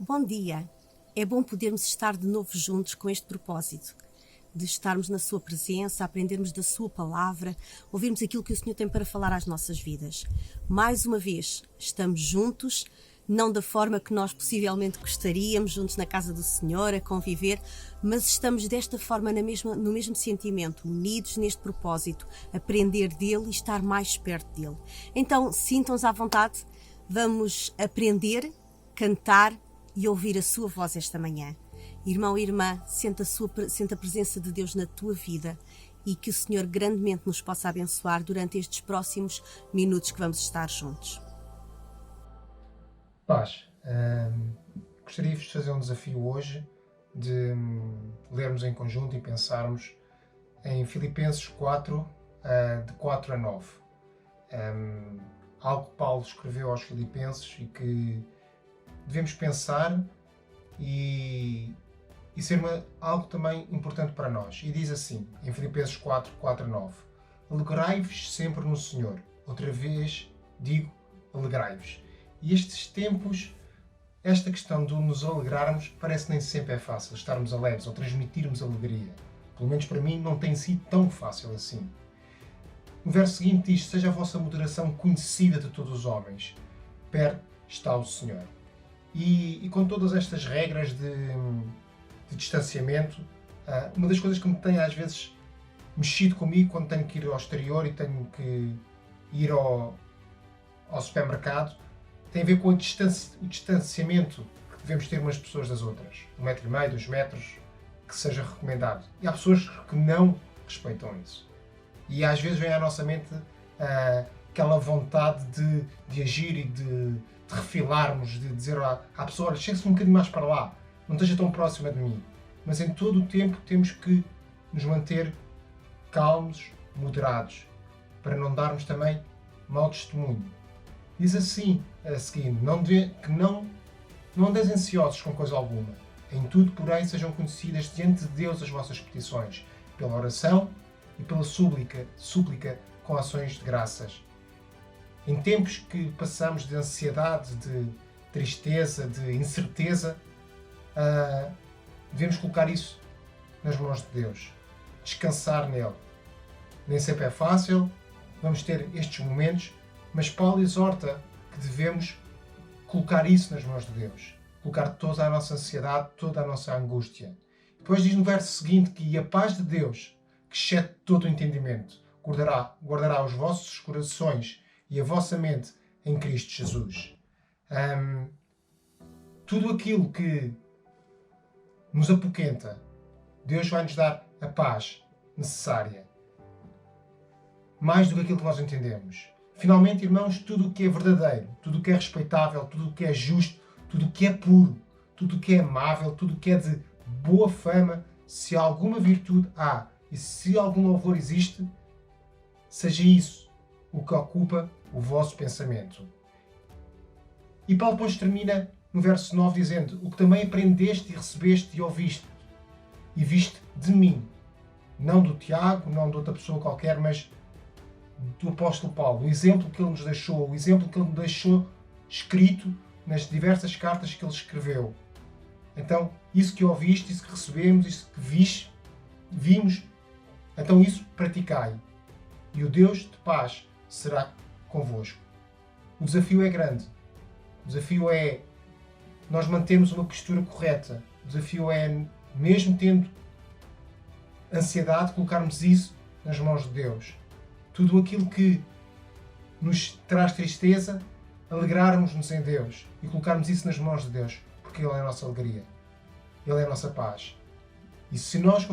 Bom dia! É bom podermos estar de novo juntos com este propósito, de estarmos na sua presença, aprendermos da sua palavra, ouvirmos aquilo que o Senhor tem para falar às nossas vidas. Mais uma vez, estamos juntos, não da forma que nós possivelmente gostaríamos, juntos na casa do Senhor, a conviver, mas estamos desta forma no mesmo sentimento, unidos neste propósito, aprender dele e estar mais perto dele. Então, sintam-se à vontade, vamos aprender, cantar e ouvir a sua voz esta manhã. Irmão e irmã, sente a presença de Deus na tua vida e que o Senhor grandemente nos possa abençoar durante estes próximos minutos que vamos estar juntos. Paz, gostaria de fazer um desafio hoje de lermos em conjunto e pensarmos em Filipenses 4, de 4 a 9. Algo que Paulo escreveu aos Filipenses e que devemos pensar e ser algo também importante para nós. E diz assim, em Filipenses 4, 4 a 9: Alegrai-vos sempre no Senhor. Outra vez digo, alegrai-vos. E estes tempos, esta questão de nos alegrarmos, parece que nem sempre é fácil, estarmos alegres ou transmitirmos alegria. Pelo menos para mim não tem sido tão fácil assim. No verso seguinte diz: seja a vossa moderação conhecida de todos os homens. Perto está o Senhor. E com todas estas regras de distanciamento, uma das coisas que me tem às vezes mexido comigo quando tenho que ir ao exterior e tenho que ir ao supermercado, tem a ver com o distanciamento que devemos ter umas pessoas das outras. 1,5 m, 2 metros, que seja recomendado. E há pessoas que não respeitam isso. E às vezes vem à nossa mente aquela vontade de agir e de refilarmos, de dizer à pessoa: olha, chegue-se um bocadinho mais para lá, não esteja tão próxima de mim. Mas em todo o tempo temos que nos manter calmos, moderados, para não darmos também mau testemunho. Diz assim, a seguir: não andeis ansiosos com coisa alguma. Em tudo, porém, sejam conhecidas diante de Deus as vossas petições, pela oração e pela súplica com ações de graças. Em tempos que passamos de ansiedade, de tristeza, de incerteza, devemos colocar isso nas mãos de Deus. Descansar nele. Nem sempre é fácil, vamos ter estes momentos, mas Paulo exorta que devemos colocar isso nas mãos de Deus. Colocar toda a nossa ansiedade, toda a nossa angústia. Depois diz no verso seguinte que a paz de Deus, que excede todo o entendimento, guardará os vossos corações e a vossa mente em Cristo Jesus. Tudo aquilo que nos apoquenta, Deus vai nos dar a paz necessária. Mais do que aquilo que nós entendemos. Finalmente, irmãos, tudo o que é verdadeiro, tudo o que é respeitável, tudo o que é justo, tudo o que é puro, tudo o que é amável, tudo o que é de boa fama, se alguma virtude há e se algum louvor existe, seja isso o que ocupa o vosso pensamento. E Paulo depois termina no verso 9 dizendo: o que também aprendeste e recebeste e ouviste e viste de mim, não do Tiago, não de outra pessoa qualquer, mas do apóstolo Paulo, o exemplo que ele nos deixou, o exemplo que ele nos deixou escrito nas diversas cartas que ele escreveu. Então, isso que ouviste, isso que recebemos, isso que vimos, então isso praticai. E o Deus de paz será convosco. O desafio é grande. O desafio é nós mantermos uma postura correta. O desafio é, mesmo tendo ansiedade, colocarmos isso nas mãos de Deus. Tudo aquilo que nos traz tristeza, alegrarmos-nos em Deus e colocarmos isso nas mãos de Deus, porque Ele é a nossa alegria. Ele é a nossa paz. E se nós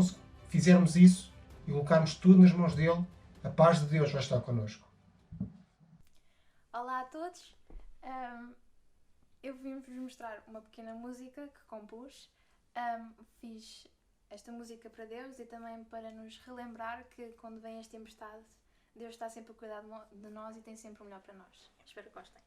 fizermos isso e colocarmos tudo nas mãos dele, a paz de Deus vai estar connosco. Olá a todos. Eu vim-vos mostrar uma pequena música que compus. Fiz esta música para Deus e também para nos relembrar que quando vem as tempestades, Deus está sempre a cuidar de nós e tem sempre o melhor para nós. Espero que gostem.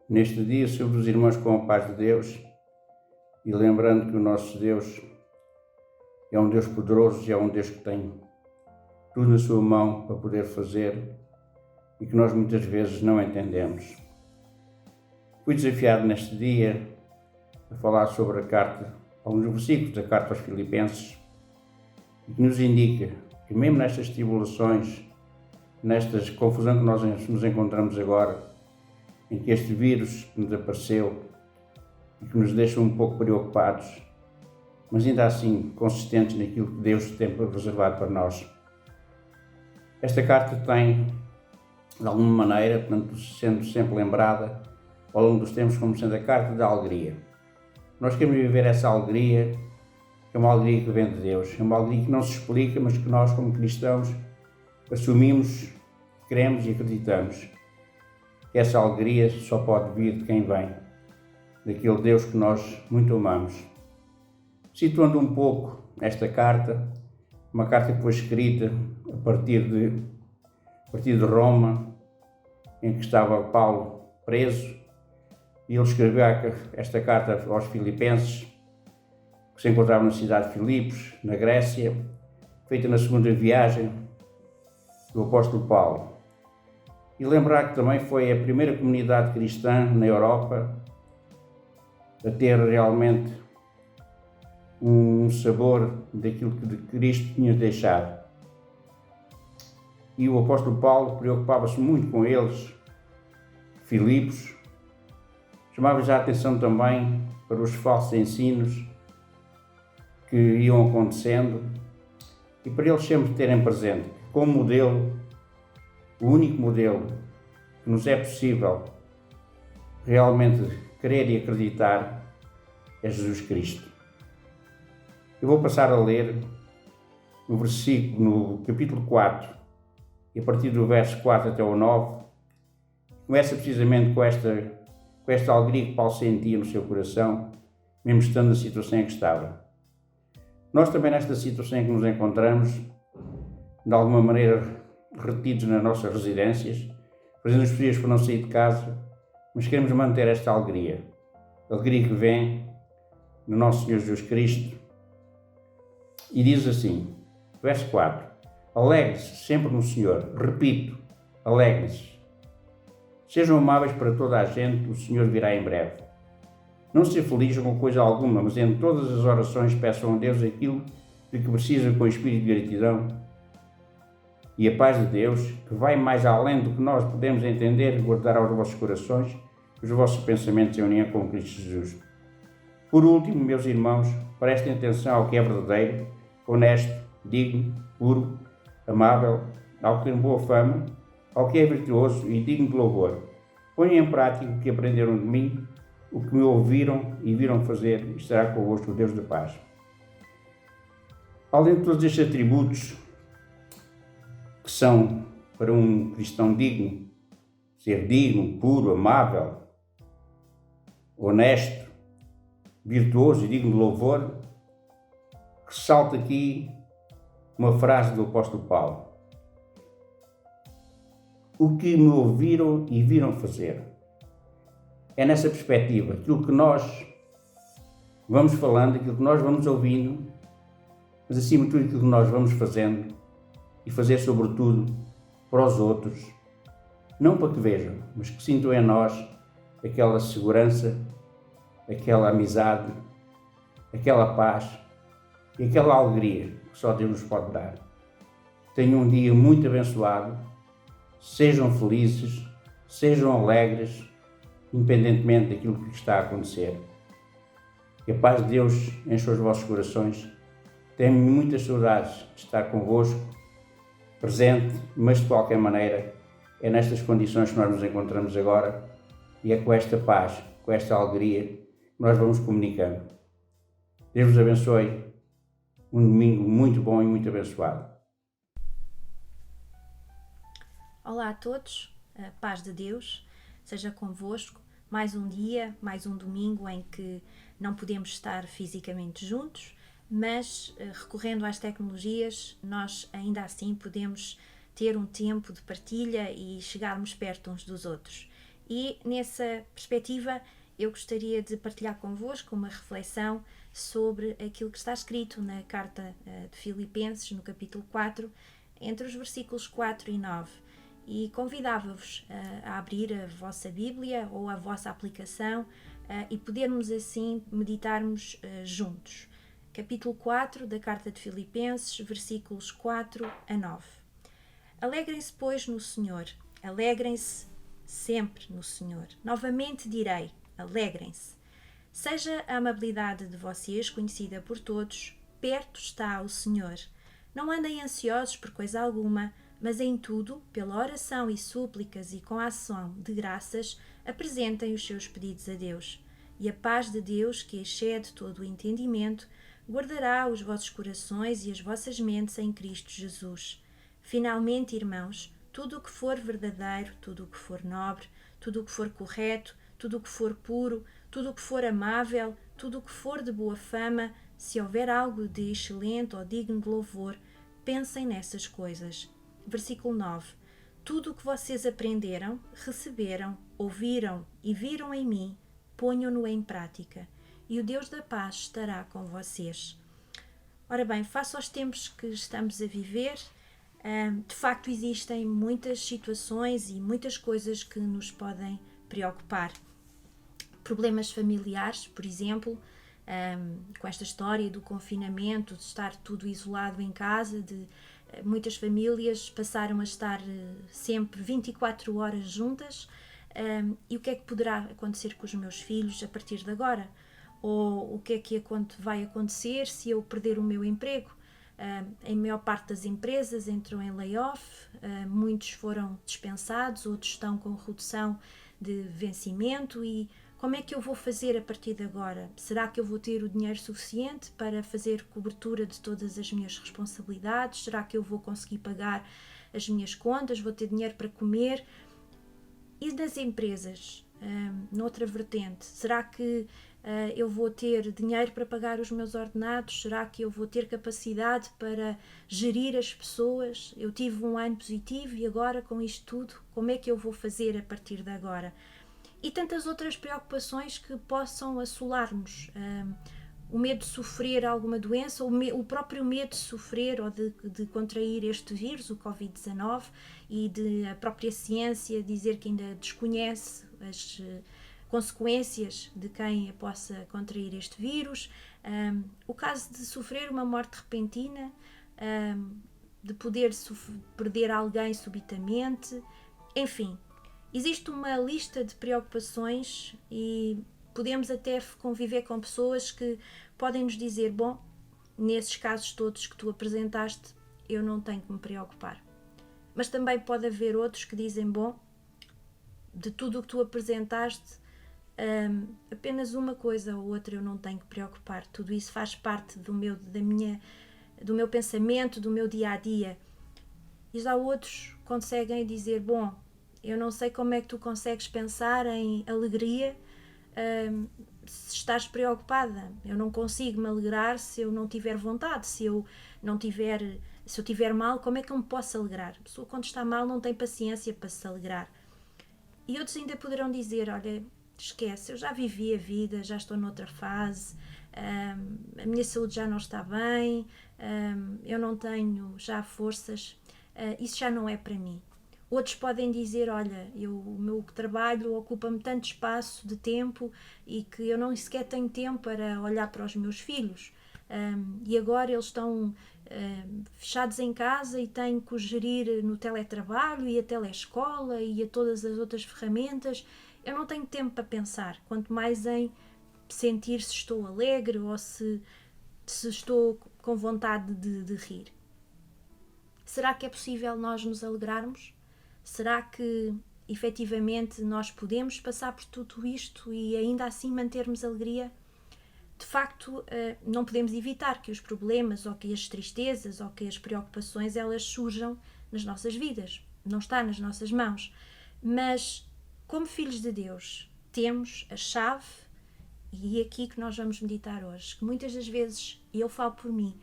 Neste dia, saúdo os irmãos com a paz de Deus e lembrando que o nosso Deus é um Deus poderoso e é um Deus que tem tudo na sua mão para poder fazer e que nós muitas vezes não entendemos. Fui desafiado neste dia a falar sobre a carta, alguns versículos da carta aos Filipenses, que nos indica que mesmo nestas tribulações, nesta confusão que nós nos encontramos agora, em que este vírus nos apareceu e que nos deixa um pouco preocupados, mas ainda assim consistentes naquilo que Deus tem reservado para nós. Esta carta tem, de alguma maneira, portanto, sendo sempre lembrada ao longo dos tempos como sendo a carta da alegria. Nós queremos viver essa alegria, que é uma alegria que vem de Deus, é uma alegria que não se explica, mas que nós, como cristãos, assumimos, queremos e acreditamos. Essa alegria só pode vir de quem vem, daquele Deus que nós muito amamos. Situando um pouco esta carta, uma carta que foi escrita a partir de Roma, em que estava Paulo preso, e ele escreveu esta carta aos Filipenses, que se encontravam na cidade de Filipos, na Grécia, feita na segunda viagem do apóstolo Paulo. E lembrar que também foi a primeira comunidade cristã na Europa a ter realmente um sabor daquilo que Cristo tinha deixado. E o apóstolo Paulo preocupava-se muito com eles, Filipos, chamava-lhes a atenção também para os falsos ensinos que iam acontecendo e para eles sempre terem presente que como modelo, o único modelo que nos é possível realmente crer e acreditar é Jesus Cristo. Eu vou passar a ler no capítulo 4, e a partir do verso 4 até o 9, começa precisamente com esta alegria que Paulo sentia no seu coração, mesmo estando na situação em que estava. Nós também nesta situação em que nos encontramos, de alguma maneira retidos nas nossas residências, fazendo os possíveis para não sair de casa, mas queremos manter esta alegria. A alegria que vem no nosso Senhor Jesus Cristo. E diz assim, verso 4, alegre-se sempre no Senhor. Repito, alegre-se. Sejam amáveis para toda a gente, o Senhor virá em breve. Não se aflijam com coisa alguma, mas em todas as orações peçam a Deus aquilo de que precisam com espírito de gratidão. E a paz de Deus, que vai mais além do que nós podemos entender, guardar aos vossos corações os vossos pensamentos em união com Cristo Jesus. Por último, meus irmãos, prestem atenção ao que é verdadeiro, honesto, digno, puro, amável, ao que tem boa fama, ao que é virtuoso e digno de louvor. Ponham em prática o que aprenderam de mim, o que me ouviram e viram fazer, e estará convosco o Deus da paz. Além de todos estes atributos que são para um cristão digno, ser digno, puro, amável, honesto, virtuoso e digno de louvor, ressalta aqui uma frase do apóstolo Paulo. O que me ouviram e viram fazer. É nessa perspectiva, aquilo que nós vamos falando, aquilo que nós vamos ouvindo, mas acima de tudo aquilo que nós vamos fazendo e fazer sobretudo para os outros, não para que vejam, mas que sintam em nós aquela segurança, aquela amizade, aquela paz e aquela alegria que só Deus nos pode dar. Tenham um dia muito abençoado, sejam felizes, sejam alegres, independentemente daquilo que está a acontecer. Que a paz de Deus enche os vossos corações. Tenho muitas saudades de estar convosco, presente, mas de qualquer maneira é nestas condições que nós nos encontramos agora e é com esta paz, com esta alegria que nós vamos comunicando. Deus vos abençoe. Um domingo muito bom e muito abençoado. Olá a todos, a paz de Deus seja convosco. Mais um dia, mais um domingo em que não podemos estar fisicamente juntos, mas recorrendo às tecnologias, nós ainda assim podemos ter um tempo de partilha e chegarmos perto uns dos outros. E nessa perspectiva eu gostaria de partilhar convosco uma reflexão sobre aquilo que está escrito na carta de Filipenses, no capítulo 4, entre os versículos 4 e 9. E convidava-vos a abrir a vossa Bíblia ou a vossa aplicação e podermos assim meditarmos juntos. Capítulo 4 da carta de Filipenses, versículos 4 a 9. Alegrem-se, pois, no Senhor. Alegrem-se sempre no Senhor. Novamente direi, alegrem-se. Seja a amabilidade de vocês conhecida por todos, perto está o Senhor. Não andem ansiosos por coisa alguma, mas em tudo, pela oração e súplicas e com a ação de graças, apresentem os seus pedidos a Deus. E a paz de Deus, que excede todo o entendimento, guardará os vossos corações e as vossas mentes em Cristo Jesus. Finalmente, irmãos, tudo o que for verdadeiro, tudo o que for nobre, tudo o que for correto, tudo o que for puro, tudo o que for amável, tudo o que for de boa fama, se houver algo de excelente ou digno de louvor, pensem nessas coisas. Versículo 9. Tudo o que vocês aprenderam, receberam, ouviram e viram em mim, ponham-no em prática, e o Deus da paz estará com vocês. Ora bem, face aos tempos que estamos a viver, de facto existem muitas situações e muitas coisas que nos podem preocupar. Problemas familiares, por exemplo, com esta história do confinamento, de estar tudo isolado em casa, muitas famílias passaram a estar sempre 24 horas juntas. E o que é que poderá acontecer com os meus filhos a partir de agora? Ou o que é que vai acontecer se eu perder o meu emprego? A maior parte das empresas entrou em layoff, muitos foram dispensados, outros estão com redução de vencimento. E como é que eu vou fazer a partir de agora? Será que eu vou ter o dinheiro suficiente para fazer cobertura de todas as minhas responsabilidades? Será que eu vou conseguir pagar as minhas contas? Vou ter dinheiro para comer? E das empresas, noutra vertente, será que eu vou ter dinheiro para pagar os meus ordenados? Será que eu vou ter capacidade para gerir as pessoas? Eu tive um ano positivo e agora com isto tudo, como é que eu vou fazer a partir de agora? E tantas outras preocupações que possam assolar-nos. O medo de sofrer alguma doença, o próprio medo de sofrer ou de contrair este vírus, o Covid-19, e de a própria ciência dizer que ainda desconhece as consequências de quem possa contrair este vírus, o caso de sofrer uma morte repentina, de poder perder alguém subitamente, enfim, existe uma lista de preocupações e podemos até conviver com pessoas que podem nos dizer, bom, nesses casos todos que tu apresentaste, eu não tenho que me preocupar. Mas também pode haver outros que dizem, bom, de tudo o que tu apresentaste, apenas uma coisa ou outra eu não tenho que preocupar. Tudo isso faz parte do meu pensamento, do meu dia-a-dia. E já outros conseguem dizer, bom, eu não sei como é que tu consegues pensar em alegria se estás preocupada. Eu não consigo me alegrar se eu não tiver vontade, se eu tiver mal, como é que eu me posso alegrar? A pessoa quando está mal não tem paciência para se alegrar. E outros ainda poderão dizer, olha, esquece, eu já vivi a vida, já estou noutra fase, a minha saúde já não está bem, eu não tenho já forças, isso já não é para mim. Outros podem dizer, olha, o meu trabalho ocupa-me tanto espaço de tempo e que eu não sequer tenho tempo para olhar para os meus filhos. E agora eles estão fechados em casa e tenho que os gerir no teletrabalho e a telescola e a todas as outras ferramentas. Eu não tenho tempo para pensar, quanto mais em sentir se estou alegre ou se estou com vontade de rir. Será que é possível nós nos alegrarmos? Será que efetivamente nós podemos passar por tudo isto e ainda assim mantermos alegria? De facto, não podemos evitar que os problemas ou que as tristezas ou que as preocupações elas surjam nas nossas vidas. Não está nas nossas mãos. Mas, como filhos de Deus, temos a chave, e é aqui que nós vamos meditar hoje, que muitas das vezes, e eu falo por mim,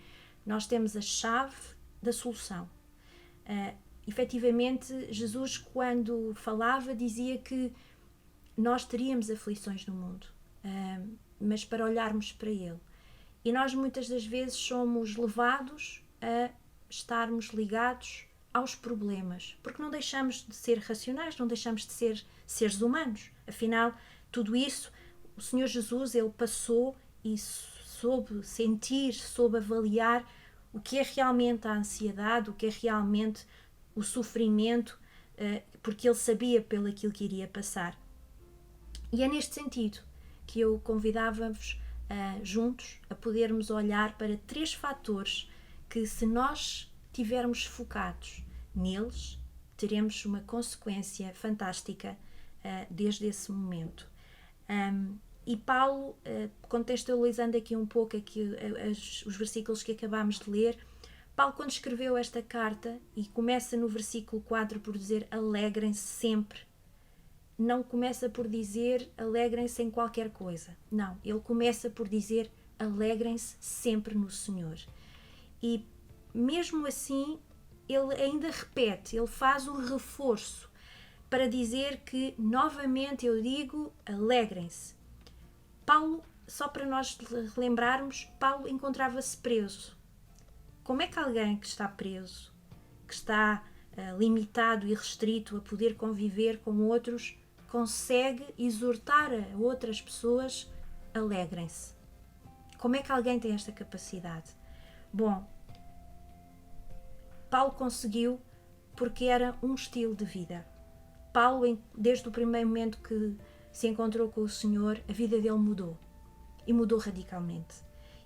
nós temos a chave da solução. Efetivamente, Jesus, quando falava, dizia que nós teríamos aflições no mundo, mas para olharmos para Ele. E nós muitas das vezes somos levados a estarmos ligados aos problemas, porque não deixamos de ser racionais, não deixamos de ser seres humanos. Afinal, tudo isso, o Senhor Jesus, Ele passou e soube sentir, soube avaliar o que é realmente a ansiedade, o que é realmente o sofrimento, porque Ele sabia pelo aquilo que iria passar. E é neste sentido que eu convidava-vos juntos a podermos olhar para 3 fatores que, se nós tivermos focados neles, teremos uma consequência fantástica desde esse momento. E Paulo, contextualizando aqui um pouco os versículos que acabámos de ler, Paulo, quando escreveu esta carta, e começa no versículo 4 por dizer alegrem-se sempre, não começa por dizer alegrem-se em qualquer coisa. Não, ele começa por dizer alegrem-se sempre no Senhor. E mesmo assim, ele ainda repete, ele faz um reforço para dizer que, novamente eu digo, alegrem-se. Paulo, só para nós relembrarmos, Paulo encontrava-se preso. Como é que alguém que está preso, que está limitado e restrito a poder conviver com outros, consegue exortar a outras pessoas, alegrem-se? Como é que alguém tem esta capacidade? Bom, Paulo conseguiu porque era um estilo de vida. Paulo, desde o primeiro momento que se encontrou com o Senhor, a vida dele mudou. E mudou radicalmente.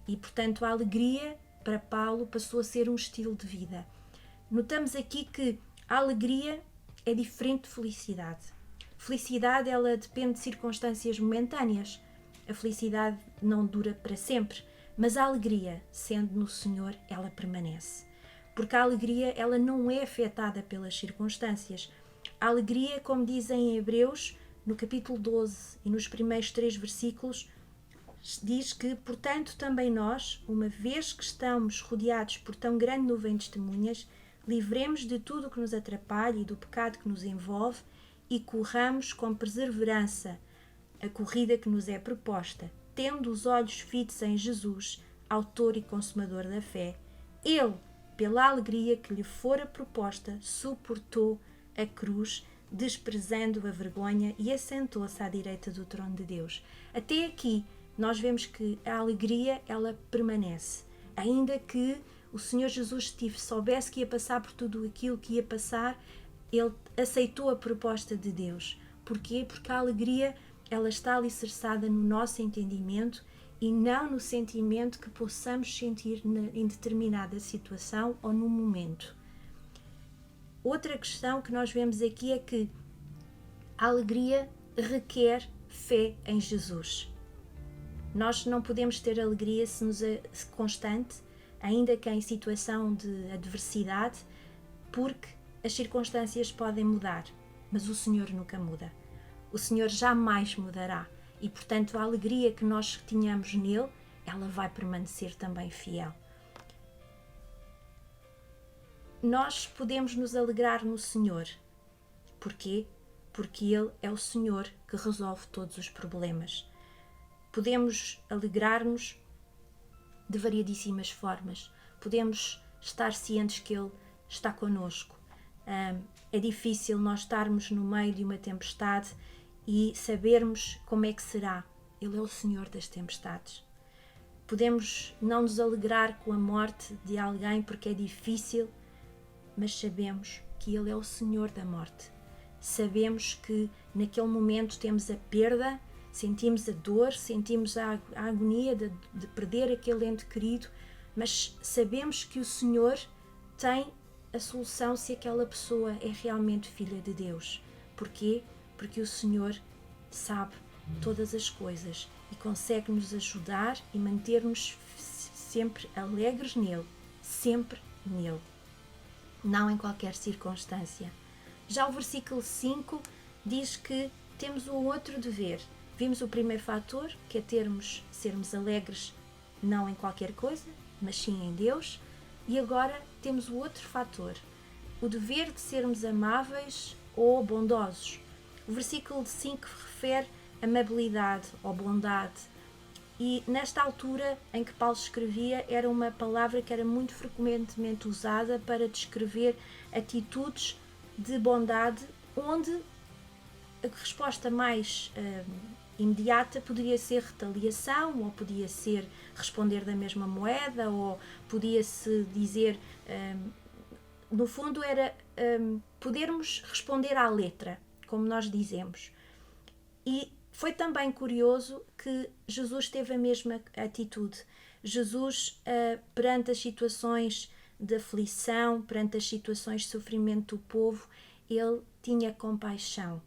E, portanto, a alegria para Paulo passou a ser um estilo de vida. Notamos aqui que a alegria é diferente de felicidade. Felicidade, ela depende de circunstâncias momentâneas. A felicidade não dura para sempre, mas a alegria, sendo no Senhor, ela permanece. Porque a alegria, ela não é afetada pelas circunstâncias. A alegria, como dizem em Hebreus, no capítulo 12 e nos primeiros 3 versículos, diz que, portanto, também nós, uma vez que estamos rodeados por tão grande nuvem de testemunhas, livremos de tudo o que nos atrapalha e do pecado que nos envolve e corramos com perseverança a corrida que nos é proposta, tendo os olhos fitos em Jesus, autor e consumador da fé. Ele, pela alegria que lhe fora proposta, suportou a cruz, desprezando a vergonha, e assentou-se à direita do trono de Deus. Até aqui nós vemos que a alegria, ela permanece. Ainda que o Senhor Jesus soubesse que ia passar por tudo aquilo que ia passar, ele aceitou a proposta de Deus. Porquê? Porque a alegria, ela está alicerçada no nosso entendimento e não no sentimento que possamos sentir em determinada situação ou no momento. Outra questão que nós vemos aqui é que a alegria requer fé em Jesus. Nós não podemos ter alegria constante, ainda que em situação de adversidade, porque as circunstâncias podem mudar, mas o Senhor nunca muda. O Senhor jamais mudará e, portanto, a alegria que nós tenhamos nele, ela vai permanecer também fiel. Nós podemos nos alegrar no Senhor. Porquê? Porque Ele é o Senhor que resolve todos os problemas. Podemos alegrar-nos de variedíssimas formas. Podemos estar cientes que Ele está connosco. É difícil nós estarmos no meio de uma tempestade e sabermos como é que será. Ele é o Senhor das tempestades. Podemos não nos alegrar com a morte de alguém porque é difícil, mas sabemos que Ele é o Senhor da morte. Sabemos que naquele momento temos a perda, sentimos a dor, sentimos a agonia de perder aquele ente querido, mas sabemos que o Senhor tem a solução se aquela pessoa é realmente filha de Deus. Porquê? Porque o Senhor sabe todas as coisas e consegue nos ajudar e manter-nos sempre alegres nele, sempre nele, não em qualquer circunstância. Já o versículo 5 diz que temos um outro dever. Vimos o primeiro fator, que é sermos alegres não em qualquer coisa, mas sim em Deus. E agora temos o outro fator, o dever de sermos amáveis ou bondosos. O versículo 5 refere amabilidade ou bondade. E nesta altura em que Paulo escrevia, era uma palavra que era muito frequentemente usada para descrever atitudes de bondade, onde a resposta mais imediata poderia ser retaliação, ou podia ser responder da mesma moeda, ou podia-se dizer, no fundo era podermos responder à letra, como nós dizemos. E foi também curioso que Jesus teve a mesma atitude. Jesus, perante as situações de aflição, perante as situações de sofrimento do povo, ele tinha compaixão.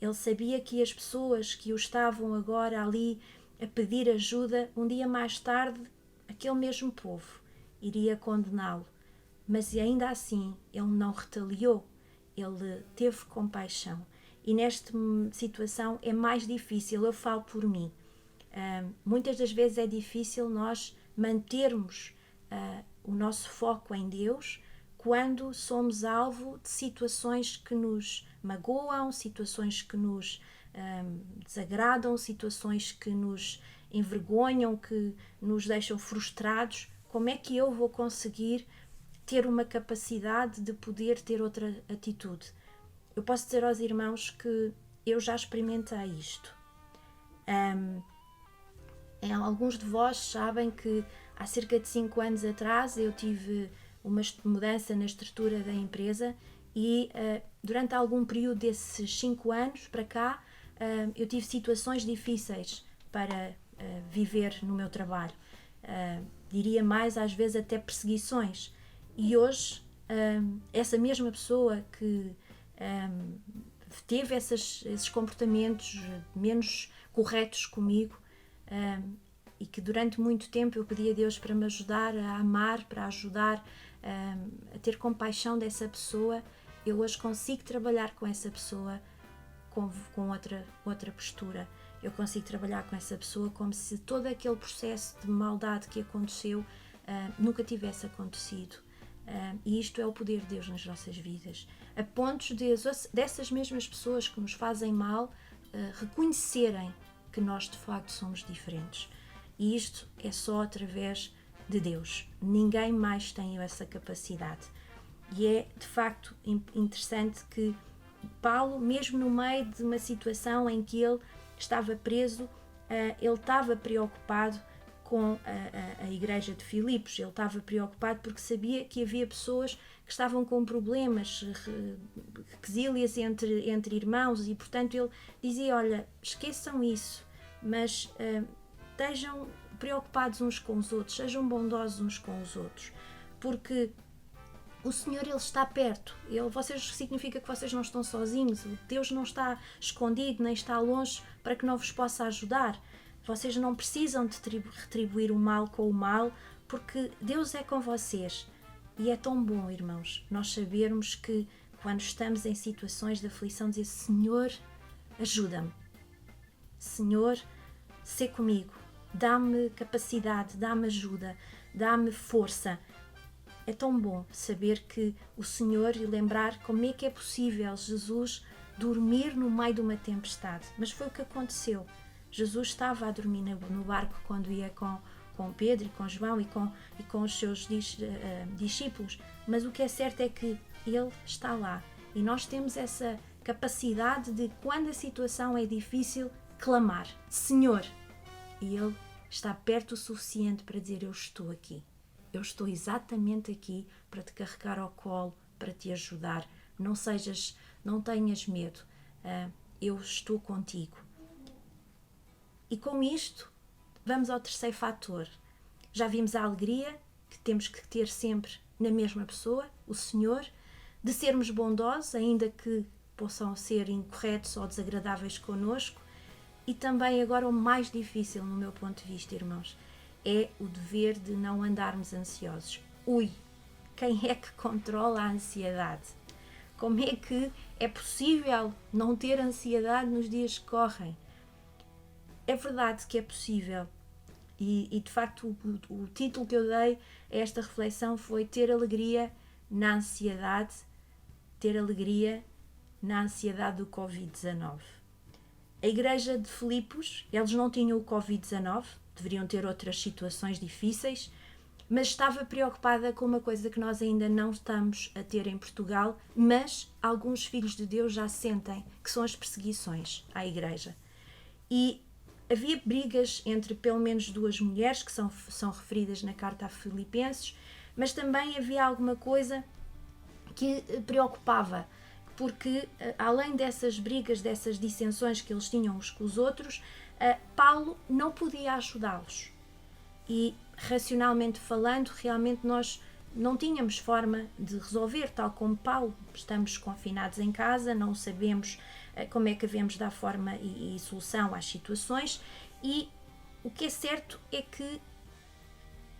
Ele sabia que as pessoas que o estavam agora ali a pedir ajuda, um dia mais tarde, aquele mesmo povo iria condená-lo. Mas ainda assim, ele não retaliou, ele teve compaixão. E nesta situação é mais difícil, eu falo por mim. Muitas das vezes é difícil nós mantermos o nosso foco em Deus quando somos alvo de situações que nos magoam, situações que nos desagradam, situações que nos envergonham, que nos deixam frustrados. Como é que eu vou conseguir ter uma capacidade de poder ter outra atitude? Eu posso dizer aos irmãos que eu já experimentei isto. Alguns de vós sabem que há cerca de 5 anos atrás eu tive uma mudança na estrutura da empresa e durante algum período desses 5 anos para cá eu tive situações difíceis para viver no meu trabalho. Diria mais, às vezes até perseguições. E hoje essa mesma pessoa que teve esses comportamentos menos corretos comigo e que durante muito tempo eu pedi a Deus para me ajudar a amar, para ajudar a ter compaixão dessa pessoa, eu hoje consigo trabalhar com essa pessoa com outra postura. Eu consigo trabalhar com essa pessoa como se todo aquele processo de maldade que aconteceu nunca tivesse acontecido. E isto é o poder de Deus nas nossas vidas, a pontos dessas mesmas pessoas que nos fazem mal reconhecerem que nós de facto somos diferentes. E isto é só através de Deus. Ninguém mais tem essa capacidade. E é de facto interessante que Paulo, mesmo no meio de uma situação em que ele estava preso, ele estava preocupado com a igreja de Filipos. Ele estava preocupado porque sabia que havia pessoas que estavam com problemas, quesílias entre irmãos, e portanto ele dizia, olha, esqueçam isso, mas estejam preocupados uns com os outros, sejam bondosos uns com os outros, porque o Senhor, Ele está perto. Significa que vocês não estão sozinhos. Deus não está escondido, nem está longe para que não vos possa ajudar. Vocês não precisam de retribuir o mal com o mal, porque Deus é com vocês. E é tão bom, irmãos, nós sabermos que quando estamos em situações de aflição, dizer, Senhor, ajuda-me. Senhor, sê comigo. Dá-me capacidade, dá-me ajuda, dá-me força. É tão bom saber que o Senhor, e lembrar como é que é possível Jesus dormir no meio de uma tempestade. Mas foi o que aconteceu. Jesus estava a dormir no barco quando ia com Pedro e com João e com os seus discípulos. Mas o que é certo é que Ele está lá. E nós temos essa capacidade de, quando a situação é difícil, clamar, Senhor. E Ele está perto o suficiente para dizer, eu estou aqui. Eu estou exatamente aqui para te carregar ao colo, para te ajudar. Não tenhas medo. Eu estou contigo. E com isto, vamos ao terceiro fator. Já vimos a alegria que temos que ter sempre na mesma pessoa, o Senhor, de sermos bondosos, ainda que possam ser incorretos ou desagradáveis connosco. E também agora o mais difícil, no meu ponto de vista, irmãos, é o dever de não andarmos ansiosos. Quem é que controla a ansiedade? Como é que é possível não ter ansiedade nos dias que correm? É verdade que é possível. E de facto o título que eu dei a esta reflexão foi ter alegria na ansiedade, ter alegria na ansiedade do Covid-19. A igreja de Filipos, eles não tinham o Covid-19, deveriam ter outras situações difíceis, mas estava preocupada com uma coisa que nós ainda não estamos a ter em Portugal, mas alguns filhos de Deus já sentem, que são as perseguições à igreja. E havia brigas entre pelo menos 2 mulheres, que são referidas na carta a Filipenses, mas também havia alguma coisa que preocupava, porque além dessas brigas, dessas dissensões que eles tinham uns com os outros, Paulo não podia ajudá-los. E racionalmente falando, realmente nós não tínhamos forma de resolver, tal como Paulo. Estamos confinados em casa, não sabemos como é que devemos dar forma e solução às situações, e o que é certo é que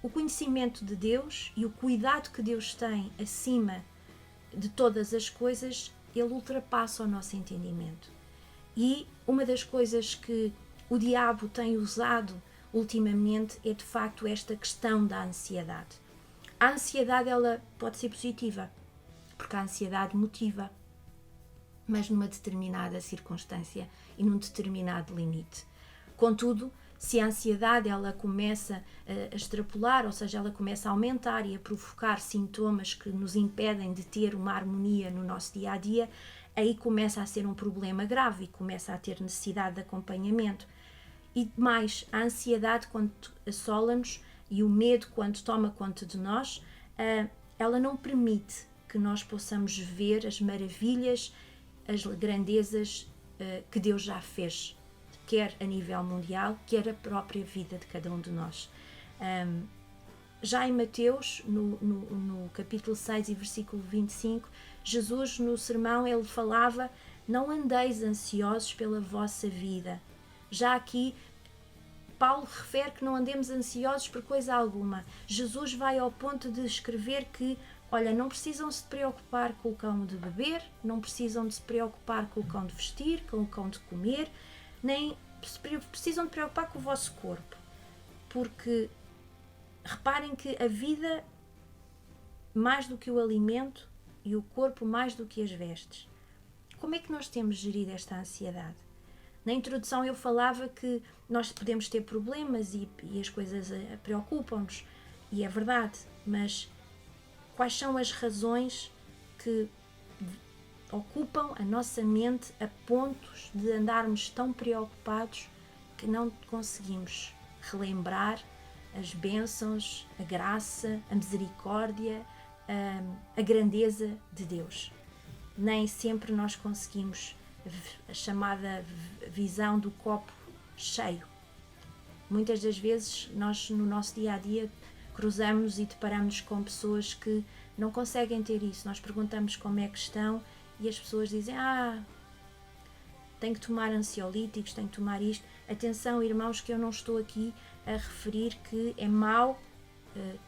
o conhecimento de Deus e o cuidado que Deus tem acima de todas as coisas, ele ultrapassa o nosso entendimento. E uma das coisas que o diabo tem usado ultimamente é de facto esta questão da ansiedade. A ansiedade, ela pode ser positiva, porque a ansiedade motiva, mas numa determinada circunstância e num determinado limite. Contudo, se a ansiedade ela começa a extrapolar, ou seja, ela começa a aumentar e a provocar sintomas que nos impedem de ter uma harmonia no nosso dia-a-dia, aí começa a ser um problema grave e começa a ter necessidade de acompanhamento. E mais, a ansiedade, quando assola-nos, e o medo, quando toma conta de nós, ela não permite que nós possamos ver as maravilhas, as grandezas que Deus já fez, quer a nível mundial, quer a própria vida de cada um de nós. Já em Mateus, no capítulo 6 e versículo 25, Jesus no sermão ele falava: não andeis ansiosos pela vossa vida. Já aqui Paulo refere que não andemos ansiosos por coisa alguma. Jesus vai ao ponto de escrever que, olha, não precisam se preocupar com o cão de beber, não precisam de se preocupar com o cão de vestir, com o cão de comer, nem precisam de preocupar com o vosso corpo. Porque reparem que a vida mais do que o alimento e o corpo mais do que as vestes. Como é que nós temos gerido esta ansiedade? Na introdução eu falava que nós podemos ter problemas e as coisas preocupam-nos, e é verdade, mas quais são as razões que ocupam a nossa mente a pontos de andarmos tão preocupados que não conseguimos relembrar as bênçãos, a graça, a misericórdia, a grandeza de Deus? Nem sempre nós conseguimos a chamada visão do copo cheio. Muitas das vezes nós no nosso dia-a-dia cruzamos e deparamos com pessoas que não conseguem ter isso. Nós perguntamos como é que estão e as pessoas dizem: tenho que tomar ansiolíticos, tenho que tomar isto. Atenção, irmãos, que eu não estou aqui a referir que é mau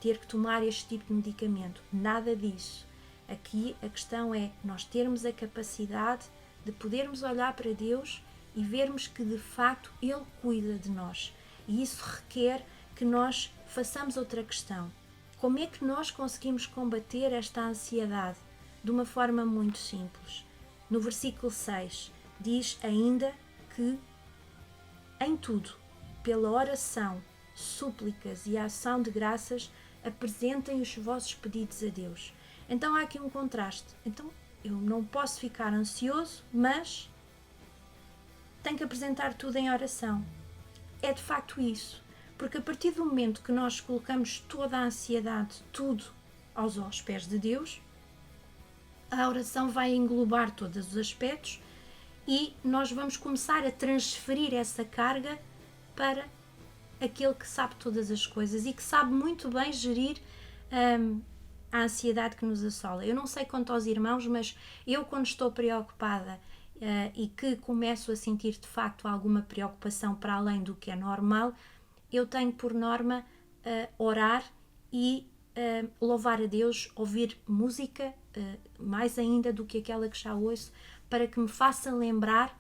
ter que tomar este tipo de medicamento. Nada disso. Aqui a questão é nós termos a capacidade de podermos olhar para Deus e vermos que de facto Ele cuida de nós. E isso requer que nós façamos outra questão. Como é que nós conseguimos combater esta ansiedade? De uma forma muito simples. No versículo 6 diz ainda que em tudo, pela oração, súplicas e ação de graças, apresentem os vossos pedidos a Deus. Então há aqui um contraste. Então eu não posso ficar ansioso, mas tenho que apresentar tudo em oração. É de facto isso. Porque a partir do momento que nós colocamos toda a ansiedade, tudo aos pés de Deus, a oração vai englobar todos os aspectos e nós vamos começar a transferir essa carga para aquele que sabe todas as coisas e que sabe muito bem gerir a ansiedade que nos assola. Eu não sei quanto aos irmãos, mas eu quando estou preocupada e que começo a sentir de facto alguma preocupação para além do que é normal, eu tenho por norma orar e louvar a Deus, ouvir música, mais ainda do que aquela que já ouço, para que me faça lembrar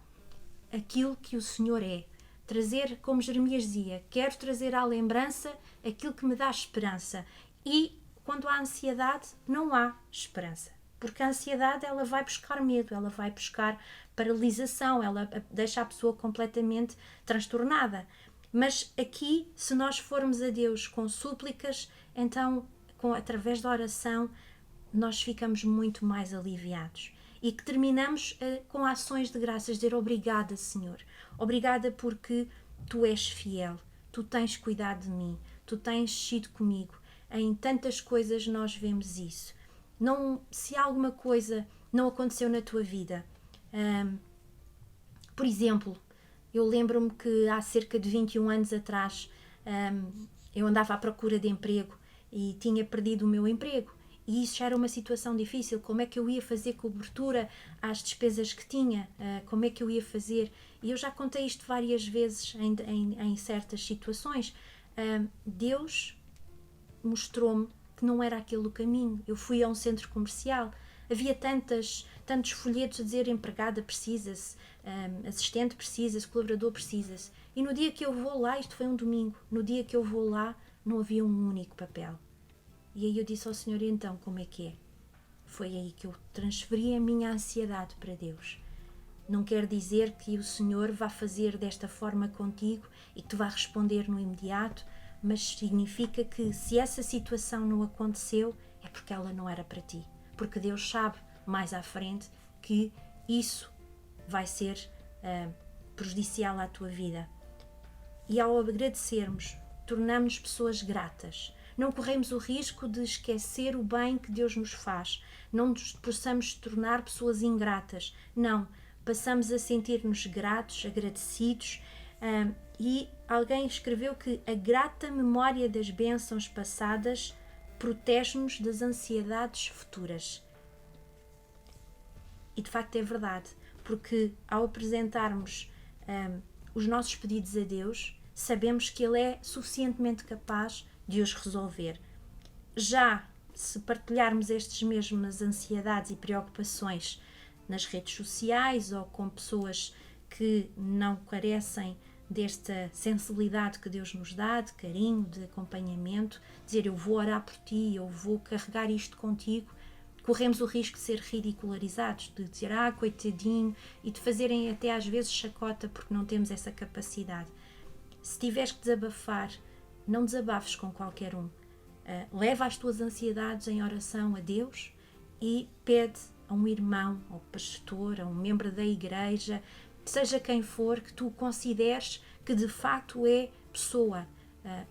aquilo que o Senhor é. Trazer, como Jeremias dizia, quero trazer à lembrança aquilo que me dá esperança. E quando há ansiedade, não há esperança. Porque a ansiedade, ela vai buscar medo, ela vai buscar paralisação, ela deixa a pessoa completamente transtornada. Mas aqui, se nós formos a Deus com súplicas, então, através da oração, nós ficamos muito mais aliviados. E que terminamos com ações de graças, dizer obrigada, Senhor. Obrigada porque Tu és fiel, Tu tens cuidado de mim, Tu tens sido comigo. Em tantas coisas nós vemos isso. Não, se alguma coisa não aconteceu na tua vida, por exemplo, eu lembro-me que há cerca de 21 anos atrás eu andava à procura de emprego e tinha perdido o meu emprego. E isso já era uma situação difícil. Como é que eu ia fazer cobertura às despesas que tinha? Como é que eu ia fazer? E eu já contei isto várias vezes em certas situações. Deus mostrou-me que não era aquele o caminho. Eu fui a um centro comercial. Havia tantos folhetos a dizer empregada precisa-se, assistente precisa-se, colaborador precisa-se. E no dia que eu vou lá, isto foi um domingo, no dia que eu vou lá não havia um único papel. E aí eu disse ao Senhor, então, como é que é? Foi aí que eu transferi a minha ansiedade para Deus. Não quer dizer que o Senhor vá fazer desta forma contigo e que tu vá responder no imediato, mas significa que se essa situação não aconteceu, é porque ela não era para ti. Porque Deus sabe mais à frente que isso vai ser prejudicial à tua vida. E ao agradecermos, tornamos-nos pessoas gratas. Não corremos o risco de esquecer o bem que Deus nos faz. Não nos possamos tornar pessoas ingratas. Não. Passamos a sentir-nos gratos, agradecidos. E alguém escreveu que a grata memória das bênçãos passadas protege-nos das ansiedades futuras. E de facto é verdade. Porque ao apresentarmos os nossos pedidos a Deus, sabemos que Ele é suficientemente capaz de os resolver. Já se partilharmos estas mesmas ansiedades e preocupações nas redes sociais ou com pessoas que não carecem desta sensibilidade que Deus nos dá, de carinho, de acompanhamento, dizer eu vou orar por ti, eu vou carregar isto contigo, corremos o risco de ser ridicularizados, de dizer coitadinho, e de fazerem até às vezes chacota porque não temos essa capacidade. Se tiveres que desabafar, não desabafes com qualquer um. Leva as tuas ansiedades em oração a Deus e pede a um irmão, ao pastor, a um membro da igreja, seja quem for, que tu consideres que de facto é pessoa.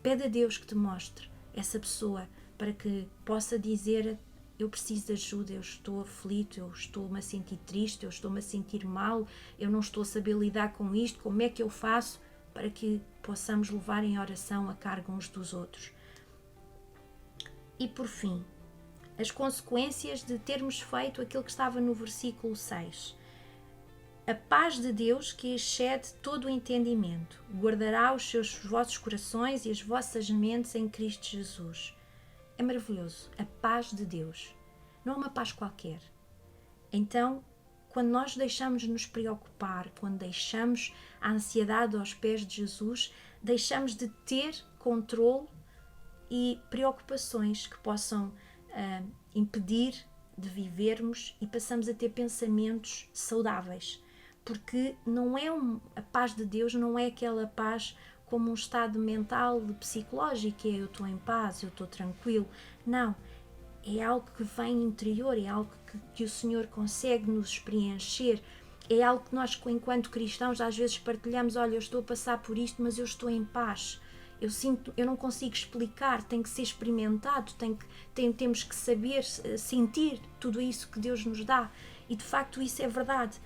Pede a Deus que te mostre essa pessoa para que possa dizer eu preciso de ajuda, eu estou aflito, eu estou-me a sentir triste, eu estou-me a sentir mal, eu não estou a saber lidar com isto, como é que eu faço? Para que possamos levar em oração a cargo uns dos outros. E por fim, as consequências de termos feito aquilo que estava no versículo 6. A paz de Deus, que excede todo o entendimento, guardará os vossos corações e as vossas mentes em Cristo Jesus. É maravilhoso. A paz de Deus. Não é uma paz qualquer. Então, quando nós deixamos de nos preocupar, quando deixamos a ansiedade aos pés de Jesus, deixamos de ter controle e preocupações que possam impedir de vivermos e passamos a ter pensamentos saudáveis. Porque não é a paz de Deus não é aquela paz como um estado mental, psicológico, eu estou em paz, eu estou tranquilo. Não, é algo que vem interior, é algo que o Senhor consegue nos preencher, é algo que nós, enquanto cristãos, às vezes partilhamos, olha, eu estou a passar por isto, mas eu estou em paz. Eu não consigo explicar, tem que ser experimentado, temos que saber sentir tudo isso que Deus nos dá. E de facto isso é verdade.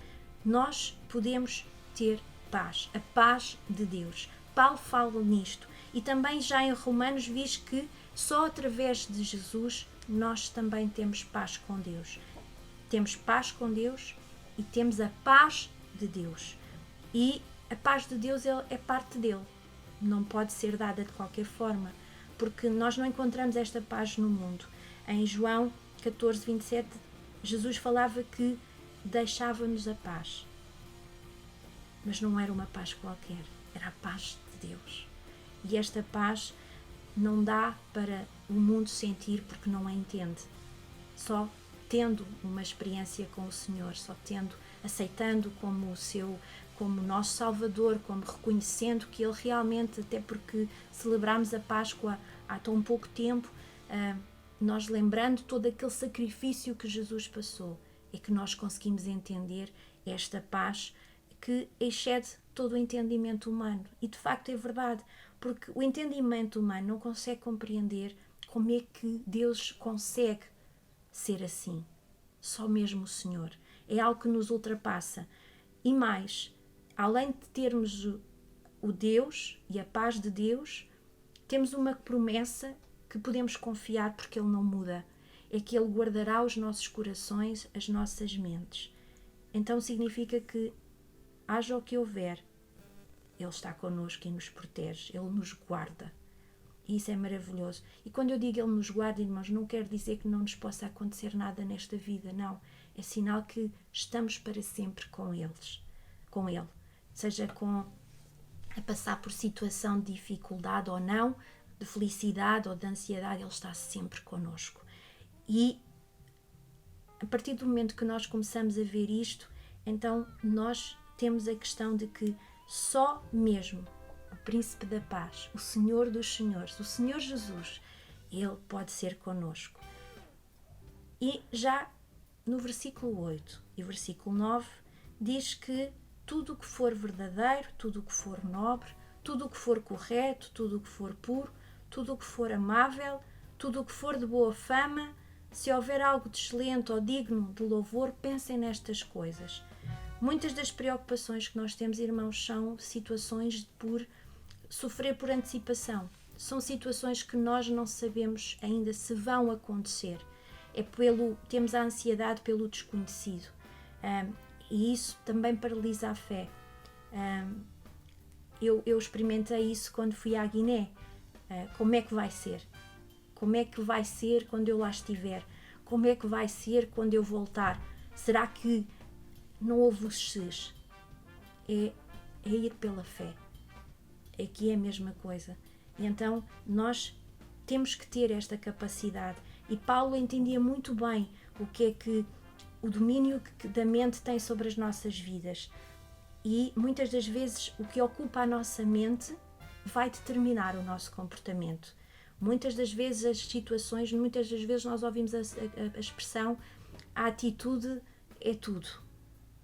Nós podemos ter paz, a paz de Deus. Paulo fala nisto. E também já em Romanos diz que só através de Jesus nós também temos paz com Deus. Temos paz com Deus e temos a paz de Deus. E a paz de Deus é parte dele. Não pode ser dada de qualquer forma, porque nós não encontramos esta paz no mundo. Em João 14, 27, Jesus falava que deixava-nos a paz. Mas não era uma paz qualquer, era a paz de Deus. E esta paz não dá para o mundo sentir porque não a entende. Só tendo uma experiência com o Senhor, só aceitando como nosso Salvador, como reconhecendo que Ele realmente, até porque celebramos a Páscoa há tão pouco tempo, nós lembrando todo aquele sacrifício que Jesus passou, é que nós conseguimos entender esta paz que excede todo o entendimento humano. E de facto é verdade, porque o entendimento humano não consegue compreender como é que Deus consegue ser assim. Só mesmo o Senhor. É algo que nos ultrapassa. E mais, além de termos o Deus e a paz de Deus, temos uma promessa que podemos confiar porque Ele não muda. É que Ele guardará os nossos corações, as nossas mentes. Então significa que, haja o que houver, Ele está connosco e nos protege. Ele nos guarda. E isso é maravilhoso. E quando eu digo Ele nos guarda, irmãos, não quer dizer que não nos possa acontecer nada nesta vida, não. É sinal que estamos para sempre com Ele. Seja a passar por situação de dificuldade ou não, de felicidade ou de ansiedade, Ele está sempre connosco. E a partir do momento que nós começamos a ver isto, então nós temos a questão de que só mesmo o Príncipe da Paz, o Senhor dos Senhores, o Senhor Jesus, Ele pode ser connosco. E já no versículo 8 e versículo 9 diz que tudo o que for verdadeiro, tudo o que for nobre, tudo o que for correto, tudo o que for puro, tudo o que for amável, tudo o que for de boa fama, se houver algo de excelente ou digno de louvor, pensem nestas coisas. Muitas das preocupações que nós temos, irmãos, são situações por sofrer por antecipação. São situações que nós não sabemos ainda se vão acontecer. Temos a ansiedade pelo desconhecido. E isso também paralisa a fé. Eu experimentei isso quando fui à Guiné. Como é que vai ser? Como é que vai ser quando eu lá estiver? Como é que vai ser quando eu voltar? Será que não houve os X's? É ir pela fé. Aqui é a mesma coisa. E então nós temos que ter esta capacidade. E Paulo entendia muito bem o que é que o domínio que da mente tem sobre as nossas vidas. E muitas das vezes o que ocupa a nossa mente vai determinar o nosso comportamento. Muitas das vezes as situações, muitas das vezes nós ouvimos a expressão a atitude é tudo.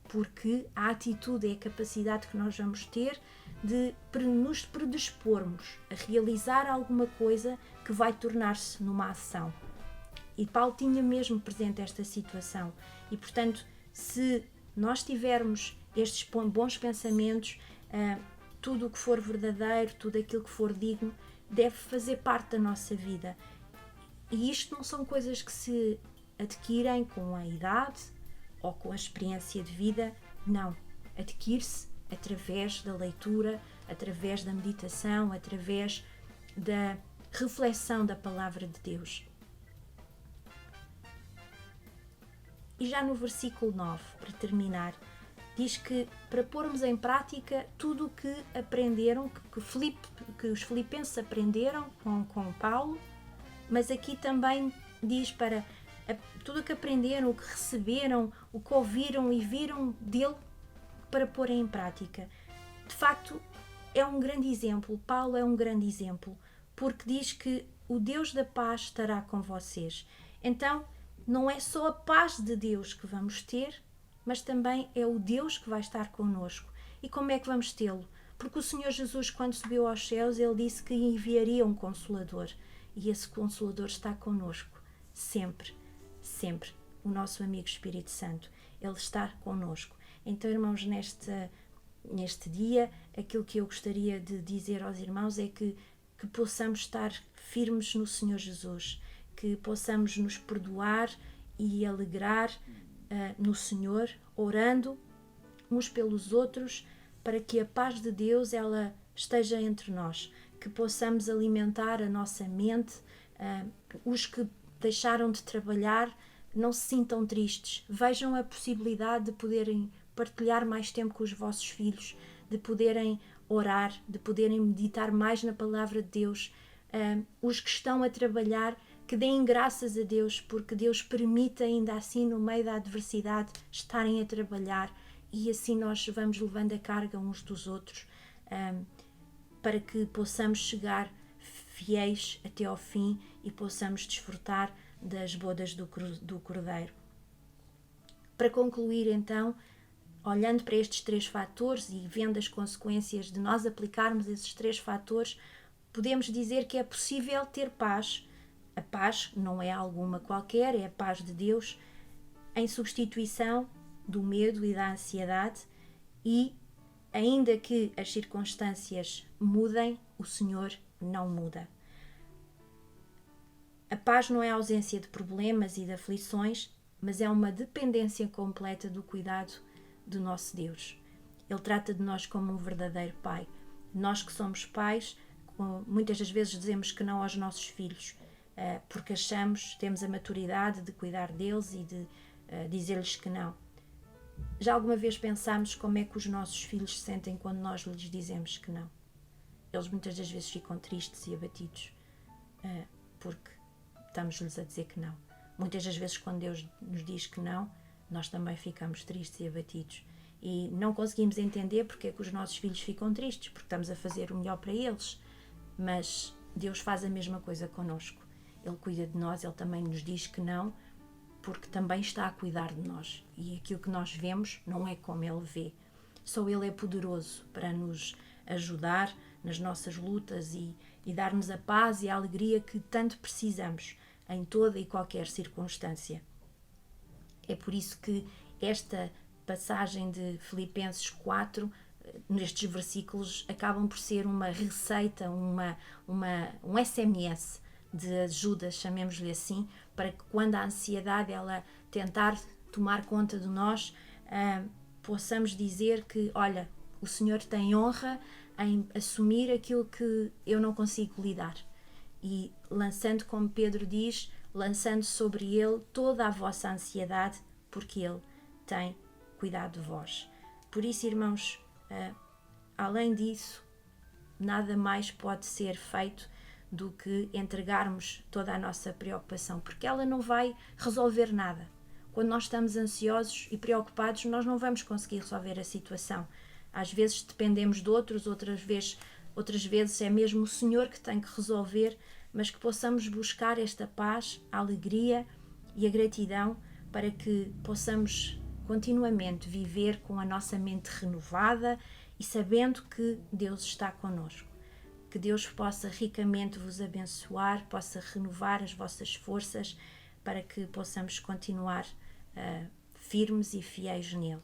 Porque a atitude é a capacidade que nós vamos ter de nos predispormos a realizar alguma coisa que vai tornar-se numa ação. E Paulo tinha mesmo presente esta situação. E, portanto, se nós tivermos estes bons pensamentos, tudo o que for verdadeiro, tudo aquilo que for digno, deve fazer parte da nossa vida. E isto não são coisas que se adquirem com a idade ou com a experiência de vida, não. Adquire-se através da leitura, através da meditação, através da reflexão da Palavra de Deus. E já no versículo 9, para terminar, diz que para pormos em prática tudo o que aprenderam, que os filipenses aprenderam com Paulo, mas aqui também diz para tudo o que aprenderam, o que receberam, o que ouviram e viram dele, para pôr em prática. De facto, é um grande exemplo. Paulo é um grande exemplo, porque diz que o Deus da paz estará com vocês. Então, não é só a paz de Deus que vamos ter, mas também é o Deus que vai estar connosco. E como é que vamos tê-lo? Porque o Senhor Jesus, quando subiu aos céus, Ele disse que enviaria um Consolador. E esse Consolador está connosco, sempre, sempre. O nosso amigo Espírito Santo. Ele está connosco. Então, irmãos, neste dia, aquilo que eu gostaria de dizer aos irmãos é que possamos estar firmes no Senhor Jesus, que possamos nos perdoar e alegrar no Senhor, orando uns pelos outros, para que a paz de Deus ela esteja entre nós, que possamos alimentar a nossa mente, os que deixaram de trabalhar não se sintam tristes, vejam a possibilidade de poderem partilhar mais tempo com os vossos filhos, de poderem orar, de poderem meditar mais na Palavra de Deus. Os que estão a trabalhar, que deem graças a Deus, porque Deus permite ainda assim, no meio da adversidade, estarem a trabalhar, e assim nós vamos levando a carga uns dos outros, para que possamos chegar fiéis até ao fim e possamos desfrutar das bodas do Cordeiro. Para concluir, então, olhando para estes 3 fatores e vendo as consequências de nós aplicarmos esses 3 fatores, podemos dizer que é possível ter paz. A paz não é alguma qualquer, é a paz de Deus, em substituição do medo e da ansiedade, e ainda que as circunstâncias mudem, o Senhor não muda. A paz não é a ausência de problemas e de aflições, mas é uma dependência completa do cuidado do nosso Deus. Ele trata de nós como um verdadeiro Pai. Nós que somos pais, muitas das vezes dizemos que não aos nossos filhos, porque temos a maturidade de cuidar deles e de dizer-lhes que não. Já alguma vez pensámos como é que os nossos filhos se sentem quando nós lhes dizemos que não? Eles muitas das vezes ficam tristes e abatidos, porque estamos-lhes a dizer que não. Muitas das vezes quando Deus nos diz que não, nós também ficamos tristes e abatidos. E não conseguimos entender porque é que os nossos filhos ficam tristes, porque estamos a fazer o melhor para eles. Mas Deus faz a mesma coisa connosco. Ele cuida de nós, Ele também nos diz que não, porque também está a cuidar de nós. E aquilo que nós vemos não é como Ele vê. Só Ele é poderoso para nos ajudar nas nossas lutas e dar-nos a paz e a alegria que tanto precisamos em toda e qualquer circunstância. É por isso que esta passagem de Filipenses 4, nestes versículos, acabam por ser uma receita, um SMS de ajuda, chamemos-lhe assim, para que quando a ansiedade ela tentar tomar conta de nós, possamos dizer que, olha, o Senhor tem honra em assumir aquilo que eu não consigo lidar. E lançando, como Pedro diz, lançando sobre Ele toda a vossa ansiedade, porque Ele tem cuidado de vós. Por isso, irmãos, além disso, nada mais pode ser feito do que entregarmos toda a nossa preocupação, porque ela não vai resolver nada. Quando nós estamos ansiosos e preocupados, nós não vamos conseguir resolver a situação. Às vezes dependemos de outros, outras vezes é mesmo o Senhor que tem que resolver, mas que possamos buscar esta paz, a alegria e a gratidão para que possamos continuamente viver com a nossa mente renovada e sabendo que Deus está connosco. Que Deus possa ricamente vos abençoar, possa renovar as vossas forças para que possamos continuar firmes e fiéis nele.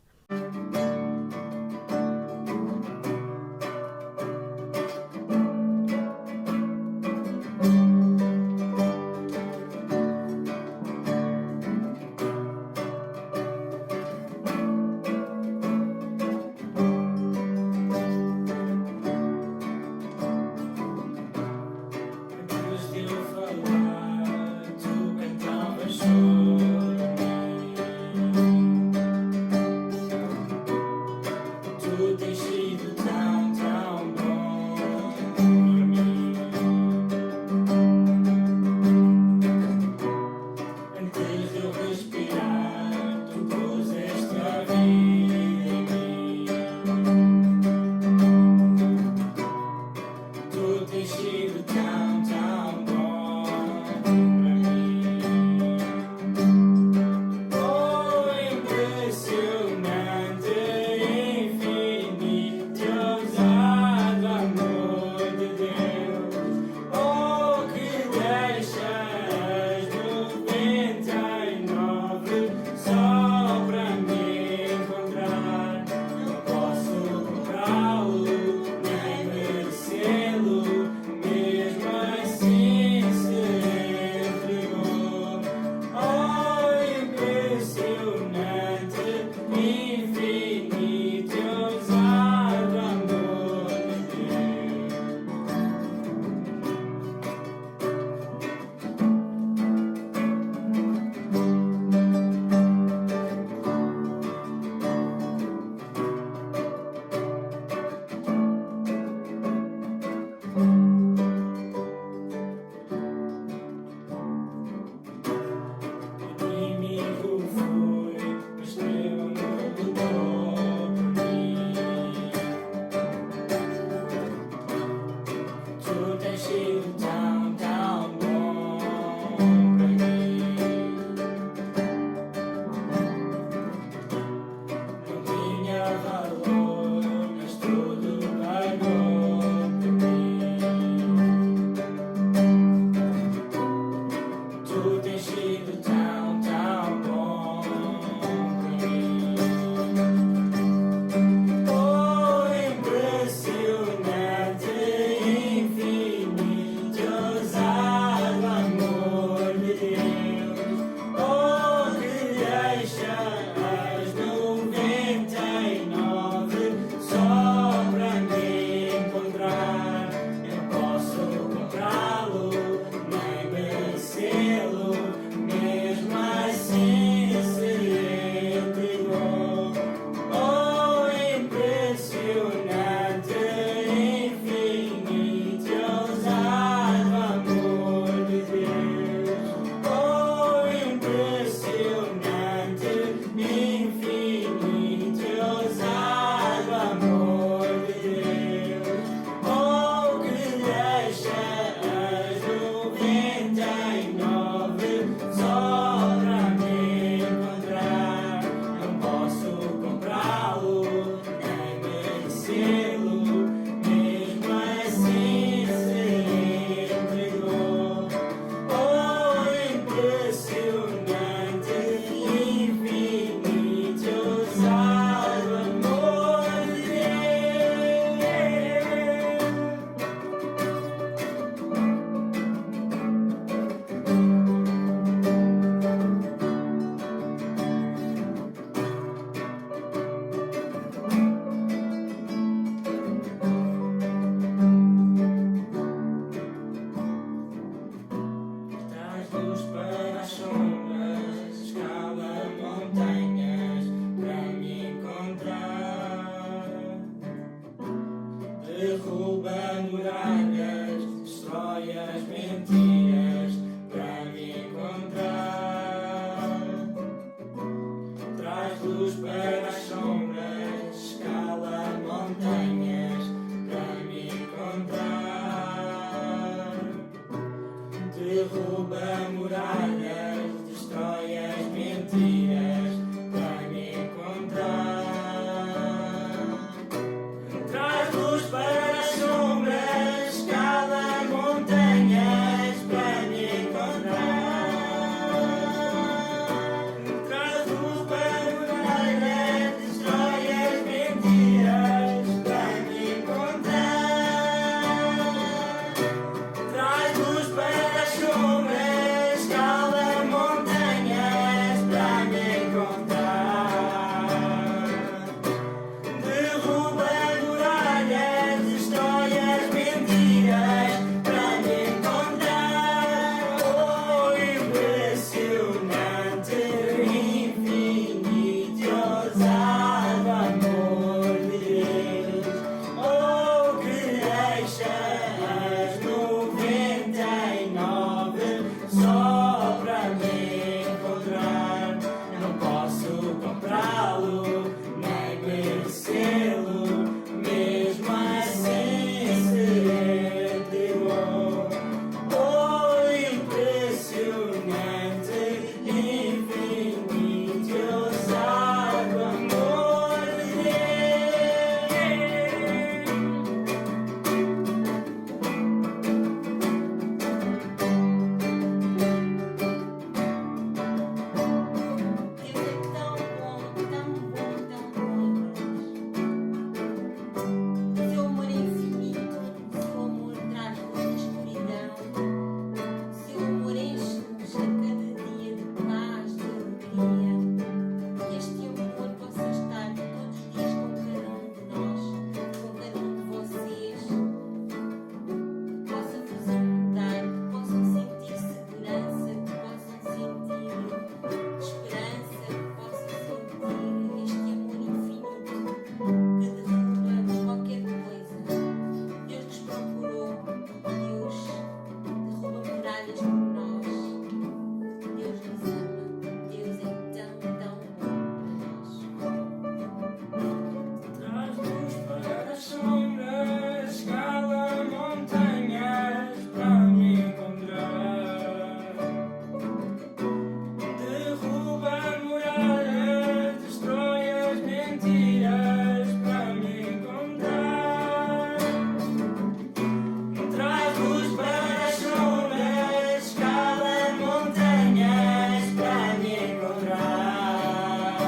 derruba muralhas, destrói as mentiras para me encontrar. Traz luz para as sombras, escala montanhas para me encontrar. Traz luz para muralhas, destrói as mentiras para me encontrar. Traz luz para as sombras, escala montanhas para me encontrar. Derruba muralhas, destrói as mentiras para me encontrar. Oh, impressionante, infinito e ousado amor de Deus. Oh, que deixa as 99 só para me encontrar. Não posso comprá-lo, nem merecê-lo, mesmo assim se entregou. Oh, impressionante, infinito e ousado amor de Deus é tão bom, tão bom, tão bom. Seu amor é infinito, seu amor traz luz na escuridão. Seu amor enche-nos a cada dia de paz, de alegria. Que este amor possa estar todos os dias com cada um de nós, com cada um de vocês. Possa vos inundar, que possam sentir segurança, que possam sentir esperança, que possam sentir este amor infinito que derruba qualquer coisa. Deus nos procurou, Deus derruba muralhas por nós. Deus nos ama, Deus é tão, tão bom para nós. Traz luz para as sombras, escala montanhas para me encontrar. Derruba muralhas, destrói as mentiras para me encontrar. Traz luz para as sombras, escala montanhas para me encontrar.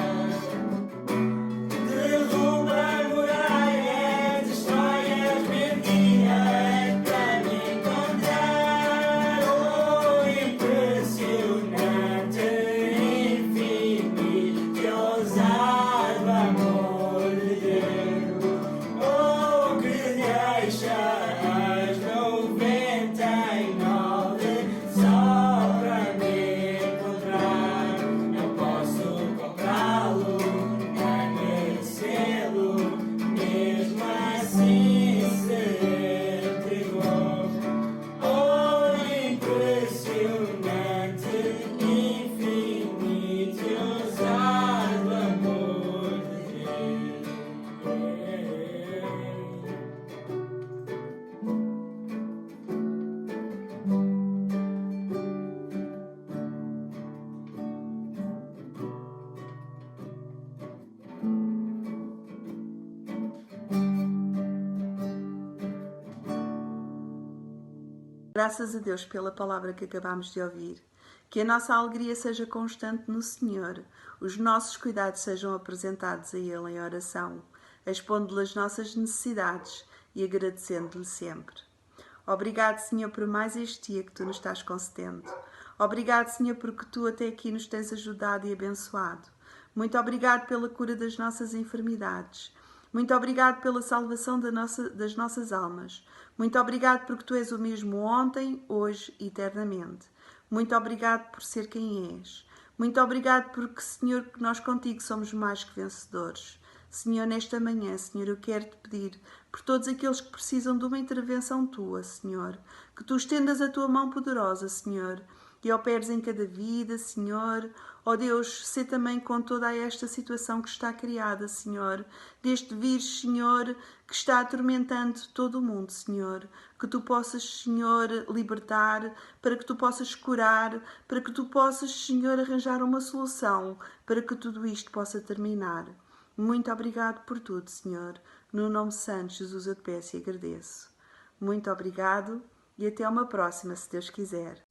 Derruba muralhas, destrói as mentiras para me encontrar. Oh, impressionante, infinito e ousado amor de Deus. Oh, que deixa as 99 só para me encontrar. Não posso comprá-lo, nem merecê-lo, mesmo assim se entregou. Oh, impressionante, infinito e ousado amor de Deus. Graças a Deus pela palavra que acabamos de ouvir. Que a nossa alegria seja constante no Senhor, os nossos cuidados sejam apresentados a Ele em oração, expondo-lhe as nossas necessidades e agradecendo-lhe sempre. Obrigado, Senhor, por mais este dia que Tu nos estás concedendo. Obrigado, Senhor, porque Tu até aqui nos tens ajudado e abençoado. Muito obrigado pela cura das nossas enfermidades. Muito obrigado pela salvação das nossas almas. Muito obrigado porque Tu és o mesmo ontem, hoje e eternamente. Muito obrigado por ser quem és. Muito obrigado porque, Senhor, que nós contigo somos mais que vencedores. Senhor, nesta manhã, Senhor, eu quero-te pedir por todos aqueles que precisam de uma intervenção Tua, Senhor, que Tu estendas a Tua mão poderosa, Senhor, que operes em cada vida, Senhor. Ó Deus, sê também com toda esta situação que está criada, Senhor, deste vírus, Senhor, que está atormentando todo o mundo, Senhor. Que tu possas, Senhor, libertar, para que tu possas curar, para que tu possas, Senhor, arranjar uma solução, para que tudo isto possa terminar. Muito obrigado por tudo, Senhor. No nome santo de Jesus eu te peço e agradeço. Muito obrigado e até uma próxima, se Deus quiser.